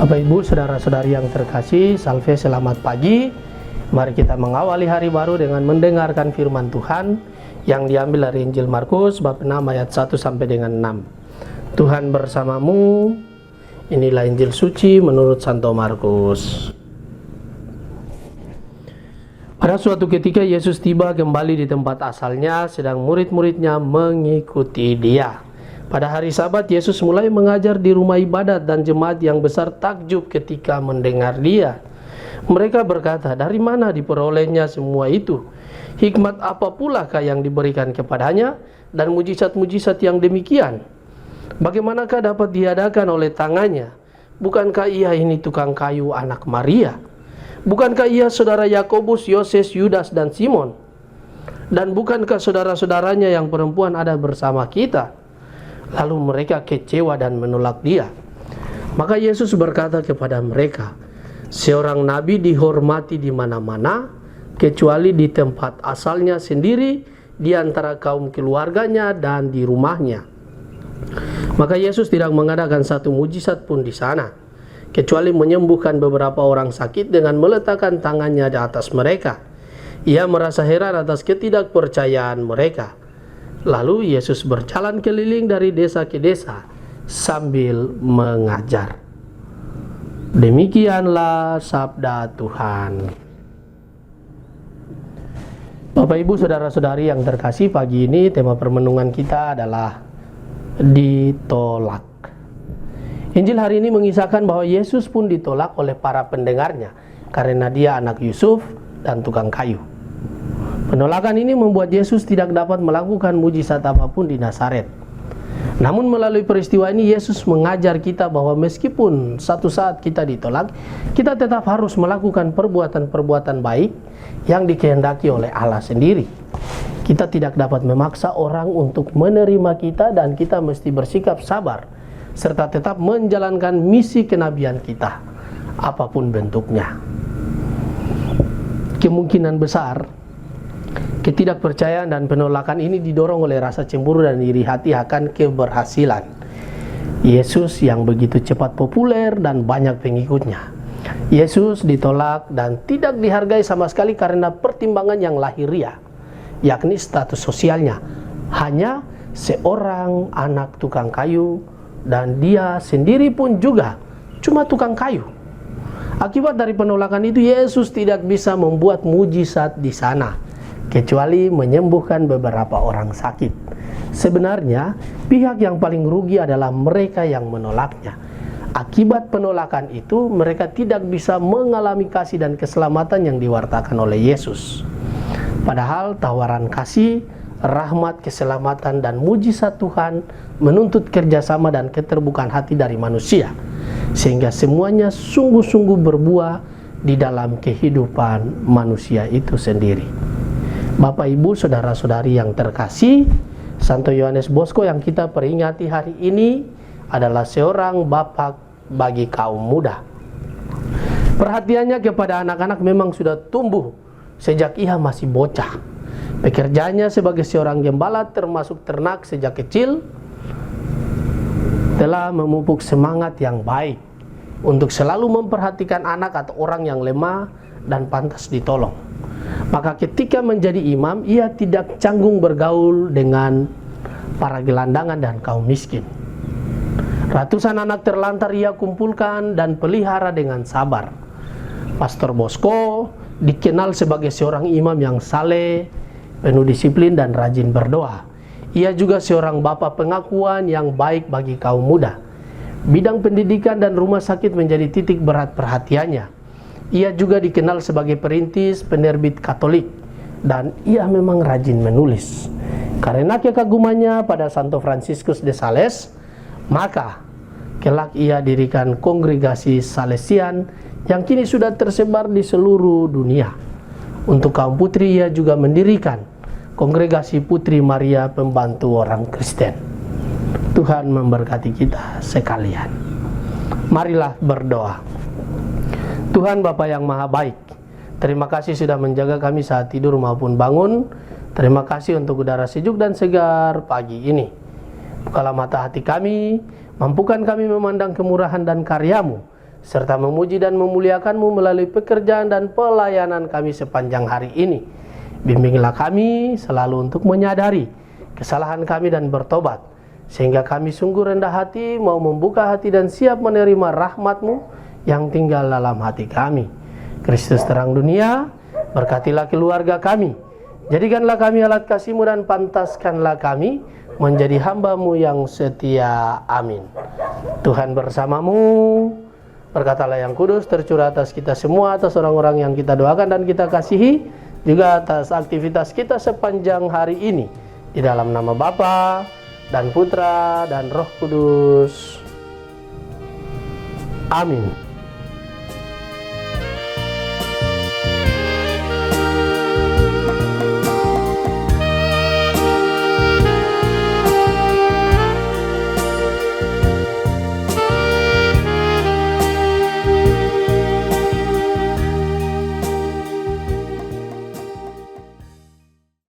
Bapak Ibu, saudara-saudari yang terkasih, salve, selamat pagi. Mari kita mengawali hari baru dengan mendengarkan firman Tuhan yang diambil dari Injil Markus bab 6 ayat 1 sampai dengan 6. Tuhan bersamamu. Inilah Injil suci menurut Santo Markus. Pada suatu ketika Yesus tiba kembali di tempat asalnya, sedang murid-muridnya mengikuti dia. Pada hari Sabat, Yesus mulai mengajar di rumah ibadat dan jemaat yang besar takjub ketika mendengar dia. Mereka berkata, dari mana diperolehnya semua itu? Hikmat apa pulakah yang diberikan kepadanya dan mujizat-mujizat yang demikian? Bagaimanakah dapat diadakan oleh tangannya? Bukankah ia ini tukang kayu anak Maria? Bukankah ia saudara Yakobus, Yoses, Yudas, dan Simon? Dan bukankah saudara-saudaranya yang perempuan ada bersama kita? Lalu mereka kecewa dan menolak dia. Maka Yesus berkata kepada mereka, seorang nabi dihormati di mana-mana, kecuali di tempat asalnya sendiri, di antara kaum keluarganya dan di rumahnya. Maka Yesus tidak mengadakan satu mujizat pun di sana, kecuali menyembuhkan beberapa orang sakit dengan meletakkan tangannya di atas mereka. Ia merasa heran atas ketidakpercayaan mereka. Lalu Yesus berjalan keliling dari desa ke desa sambil mengajar. Demikianlah sabda Tuhan. Bapak Ibu, saudara-saudari yang terkasih, pagi ini tema permenungan kita adalah ditolak. Injil hari ini mengisahkan bahwa Yesus pun ditolak oleh para pendengarnya karena dia anak Yusuf dan tukang kayu. Penolakan ini membuat Yesus tidak dapat melakukan mujizat apapun di Nazaret. Namun melalui peristiwa ini Yesus mengajar kita bahwa meskipun satu saat kita ditolak, kita tetap harus melakukan perbuatan-perbuatan baik yang dikehendaki oleh Allah sendiri. Kita tidak dapat memaksa orang untuk menerima kita dan kita mesti bersikap sabar serta tetap menjalankan misi kenabian kita, apapun bentuknya. Kemungkinan besar ketidakpercayaan dan penolakan ini didorong oleh rasa cemburu dan iri hati akan keberhasilan Yesus yang begitu cepat populer dan banyak pengikutnya. Yesus ditolak dan tidak dihargai sama sekali karena pertimbangan yang lahiriah, yakni status sosialnya. Hanya seorang anak tukang kayu dan dia sendiri pun juga cuma tukang kayu. Akibat dari penolakan itu, Yesus tidak bisa membuat mujizat di sana, kecuali menyembuhkan beberapa orang sakit. Sebenarnya, pihak yang paling rugi adalah mereka yang menolaknya. Akibat penolakan itu, mereka tidak bisa mengalami kasih dan keselamatan yang diwartakan oleh Yesus. Padahal tawaran kasih, rahmat, keselamatan, dan mujizat Tuhan menuntut kerjasama dan keterbukaan hati dari manusia, sehingga semuanya sungguh-sungguh berbuah di dalam kehidupan manusia itu sendiri. Bapak, Ibu, saudara-saudari yang terkasih, Santo Yohanes Bosco yang kita peringati hari ini adalah seorang bapak bagi kaum muda. Perhatiannya kepada anak-anak memang sudah tumbuh sejak ia masih bocah. Pekerjaannya sebagai seorang gembala termasuk ternak sejak kecil telah memupuk semangat yang baik untuk selalu memperhatikan anak atau orang yang lemah dan pantas ditolong. Maka ketika menjadi imam, ia tidak canggung bergaul dengan para gelandangan dan kaum miskin. Ratusan anak terlantar ia kumpulkan dan pelihara dengan sabar. Pastor Bosco dikenal sebagai seorang imam yang saleh, penuh disiplin dan rajin berdoa. Ia juga seorang bapak pengakuan yang baik bagi kaum muda. Bidang pendidikan dan rumah sakit menjadi titik berat perhatiannya. Ia juga dikenal sebagai perintis penerbit Katolik dan ia memang rajin menulis. Karena kekagumannya pada Santo Fransiskus de Sales, maka kelak ia dirikan kongregasi Salesian yang kini sudah tersebar di seluruh dunia. Untuk kaum putri ia juga mendirikan kongregasi Putri Maria Pembantu Orang Kristen. Tuhan memberkati kita sekalian. Marilah berdoa. Tuhan Bapa yang Maha Baik, terima kasih sudah menjaga kami saat tidur maupun bangun. Terima kasih untuk udara sejuk dan segar pagi ini. Bukalah mata hati kami, mampukan kami memandang kemurahan dan karya-Mu, serta memuji dan memuliakan-Mu melalui pekerjaan dan pelayanan kami sepanjang hari ini. Bimbinglah kami selalu untuk menyadari kesalahan kami dan bertobat, sehingga kami sungguh rendah hati, mau membuka hati dan siap menerima rahmat-Mu yang tinggal dalam hati kami. Kristus terang dunia, berkatilah keluarga kami, jadikanlah kami alat kasih-Mu dan pantaskanlah kami menjadi hamba-Mu yang setia. Amin. Tuhan bersamamu, berkatalah yang kudus tercurah atas kita semua, atas orang-orang yang kita doakan dan kita kasihi, juga atas aktivitas kita sepanjang hari ini, di dalam nama Bapa dan Putra dan Roh Kudus. Amin.